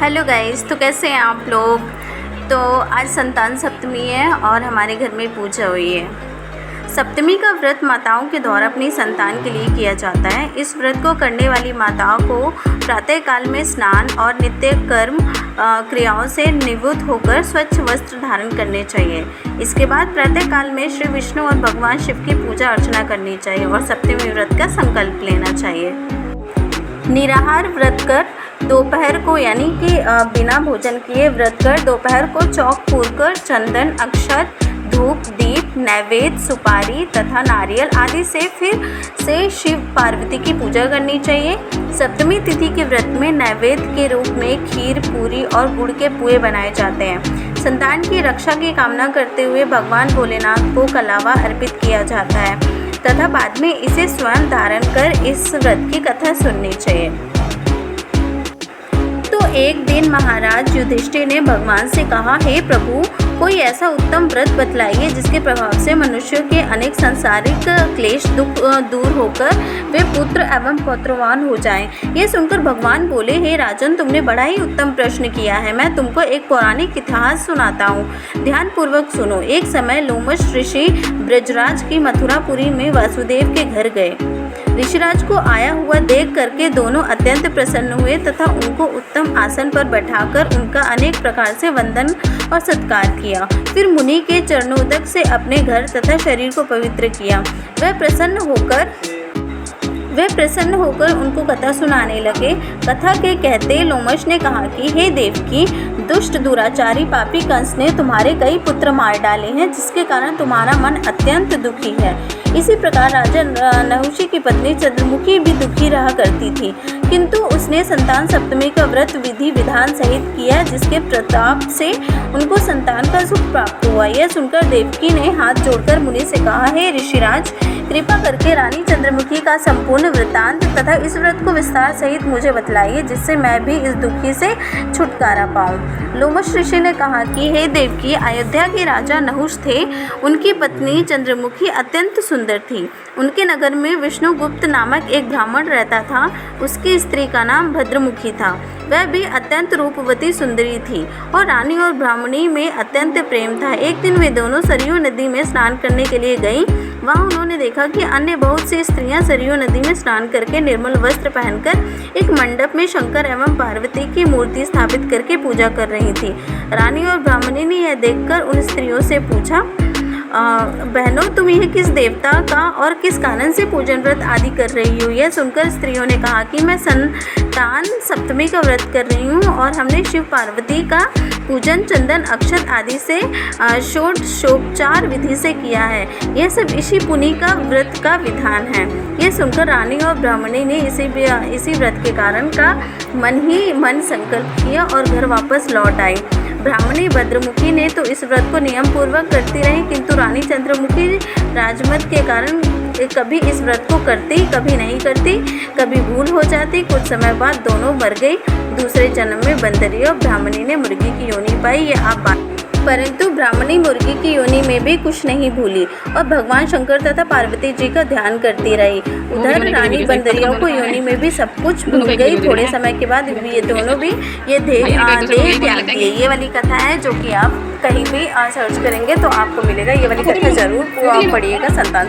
Hello guys, तो कैसे हैं आप लोग। तो आज संतान सप्तमी है और हमारे घर में पूजा हुई है। सप्तमी का व्रत माताओं के द्वारा अपनी संतान के लिए किया जाता है। इस व्रत को करने वाली माताओं को प्रातःकाल में स्नान और नित्य कर्म क्रियाओं से निवृत्त होकर स्वच्छ वस्त्र धारण करने चाहिए। इसके बाद प्रातःकाल में श्री विष्णु और भगवान शिव की पूजा अर्चना करनी चाहिए और सप्तमी व्रत का संकल्प लेना चाहिए। निराहार व्रत कर दोपहर को यानी कि बिना भोजन किए व्रत कर दोपहर को चौक पूरकर चंदन, अक्षत, धूप, दीप, नैवेद्य, सुपारी तथा नारियल आदि से फिर से शिव पार्वती की पूजा करनी चाहिए। सप्तमी तिथि के व्रत में नैवेद्य के रूप में खीर, पूरी और गुड़ के पुए बनाए जाते हैं। संतान की रक्षा की कामना करते हुए भगवान भोलेनाथ को कलावा अर्पित किया जाता है तथा बाद में इसे स्वयं धारण कर इस व्रत की कथा सुननी चाहिए। तो एक दिन महाराज युधिष्ठिर ने भगवान से कहा, हे प्रभु, कोई ऐसा उत्तम व्रत बतलाइए जिसके प्रभाव से मनुष्यों के अनेक सांसारिक क्लेश दुख दूर होकर वे पुत्र एवं पौत्रवान हो जाएं। ये सुनकर भगवान बोले, हे राजन, तुमने बड़ा ही उत्तम प्रश्न किया है। मैं तुमको एक पौराणिक इतिहास सुनाता हूँ, ध्यान पूर्वक सुनो। एक समय लोमश ऋषि ब्रजराज की मथुरापुरी में वासुदेव के घर गए। ऋषिराज को आया हुआ देख करके दोनों अत्यंत प्रसन्न हुए तथा उनको उत्तम आसन पर बैठाकर उनका अनेक प्रकार से वंदन और सत्कार किया। फिर मुनि के चरणोदक से अपने घर तथा शरीर को पवित्र किया। वह प्रसन्न होकर उनको कथा सुनाने लगे। कथा के कहते लोमश ने कहा कि हे देवकी, दुष्ट दुराचारी पापी कंस ने तुम्हारे कई पुत्र मार डाले हैं, जिसके कारण तुम्हारा मन अत्यंत दुखी है। इसी प्रकार राजा नहुषी की पत्नी चंद्रमुखी भी दुखी रहा करती थी, किंतु उसने संतान सप्तमी का व्रत विधि विधान सहित किया, जिसके प्रताप से उनको संतान का सुख प्राप्त हुआ। यह सुनकर देवकी ने हाथ जोड़कर मुनि से कहा, हे ऋषिराज, कृपा करके रानी चंद्रमुखी का संपूर्ण वृत्तांत तथा इस व्रत को विस्तार सहित मुझे बतलाइए, जिससे मैं भी इस दुखी से छुटकारा पाऊं। लोमश ऋषि ने कहा कि हे देवकी, अयोध्या के राजा नहुष थे। उनकी पत्नी चंद्रमुखी अत्यंत सुंदर थी। उनके नगर में विष्णुगुप्त नामक एक ब्राह्मण रहता था। उसकी स्त्री का नाम भद्रमुखी था। वह भी अत्यंत रूपवती सुंदरी थी और रानी और ब्राह्मणी में अत्यंत प्रेम था। एक दिन वे दोनों सरयू नदी में स्नान करने के लिए गईं। वहाँ उन्होंने देखा कि अन्य बहुत सी स्त्रियां सरयू नदी में स्नान करके निर्मल वस्त्र पहनकर एक मंडप में शंकर एवं पार्वती की मूर्ति स्थापित करके पूजा कर रही थी। रानी और ब्राह्मणी ने यह देखकर उन स्त्रियों से पूछा, बहनों, तुम यह किस देवता का और किस कारण से पूजन व्रत आदि कर रही हो। यह सुनकर स्त्रियों ने कहा कि मैं संतान सप्तमी का व्रत कर रही हूँ और हमने शिव पार्वती का पूजन चंदन, अक्षत आदि से षोडशोपचार विधि से किया है। यह सब इसी पुनि का व्रत का विधान है। यह सुनकर रानी और ब्राह्मणी ने इसी व्रत के कारण का मन संकल्प किया और घर वापस लौट आई। ब्राह्मणी भद्रमुखी ने तो इस व्रत को नियम पूर्वक करती रही, किंतु रानी चंद्रमुखी राजमत के कारण कभी इस व्रत को करती, कभी नहीं करती, कभी भूल हो जाती। कुछ समय बाद दोनों मर गई। दूसरे जन्म में बंदरी और ब्राह्मणी ने मुर्गी की योनि पाई। यह आप बात, परंतु ब्राह्मणी मुर्गी की योनि में भी कुछ नहीं भूली और भगवान शंकर तथा पार्वती जी का ध्यान करती रही। उधर रानी बंदरियों को योनि में भी सब कुछ भूल गई। थोड़े समय के बाद ये दोनों भी ये देह त्याग दिए। ये वाली कथा है जो कि आप कहीं भी सर्च करेंगे तो आपको मिलेगा। ये वाली कथा जरूर पढ़िएगा। संतान